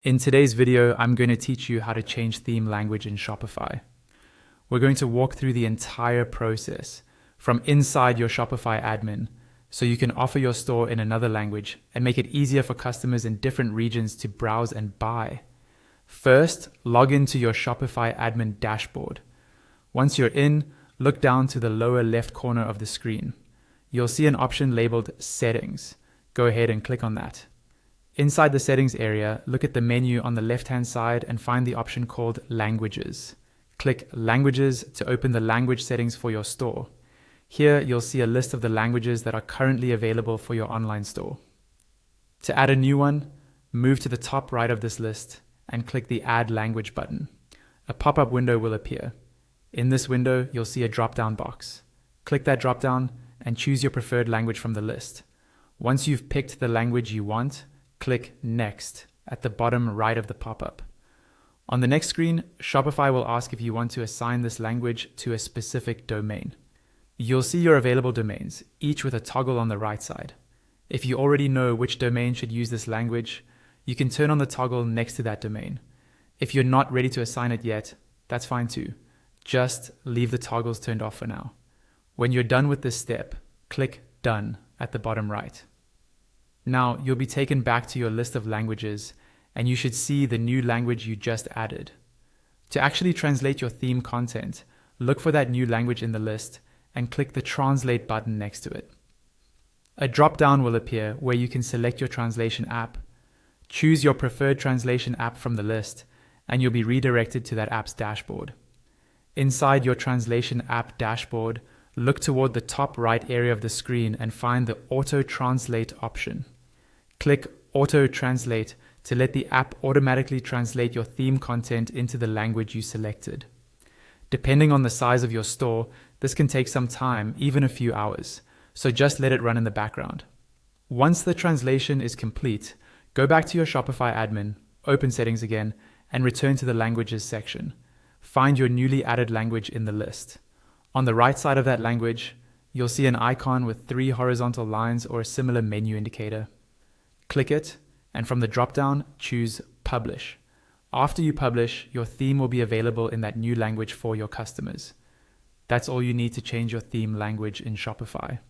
In today's video, I'm going to teach you how to change theme language in Shopify. We're going to walk through the entire process from inside your Shopify admin so you can offer your store in another language and make it easier for customers in different regions to browse and buy. First, log into your Shopify admin dashboard. Once you're in, look down to the lower left corner of the screen. You'll see an option labeled Settings. Go ahead and click on that. Inside the settings area, look at the menu on the left-hand side and find the option called Languages. Click Languages to open the language settings for your store. Here, you'll see a list of the languages that are currently available for your online store. To add a new one, move to the top right of this list and click the Add Language button. A pop-up window will appear. In this window, you'll see a drop-down box. Click that drop-down and choose your preferred language from the list. Once you've picked the language you want, click Next at the bottom right of the pop-up. On the next screen, Shopify will ask if you want to assign this language to a specific domain. You'll see your available domains, each with a toggle on the right side. If you already know which domain should use this language, you can turn on the toggle next to that domain. If you're not ready to assign it yet, that's fine too. Just leave the toggles turned off for now. When you're done with this step, click Done at the bottom right. Now, you'll be taken back to your list of languages, and you should see the new language you just added. To actually translate your theme content, look for that new language in the list and click the Translate button next to it. A drop-down will appear where you can select your translation app. Choose your preferred translation app from the list, and you'll be redirected to that app's dashboard. Inside your translation app dashboard, look toward the top right area of the screen and find the Auto Translate option. Click Auto Translate to let the app automatically translate your theme content into the language you selected. Depending on the size of your store, this can take some time, even a few hours, so just let it run in the background. Once the translation is complete, go back to your Shopify admin, open Settings again, and return to the Languages section. Find your newly added language in the list. On the right side of that language, you'll see an icon with 3 horizontal lines or a similar menu indicator. Click it, and from the drop-down, choose Publish. After you publish, your theme will be available in that new language for your customers. That's all you need to change your theme language in Shopify.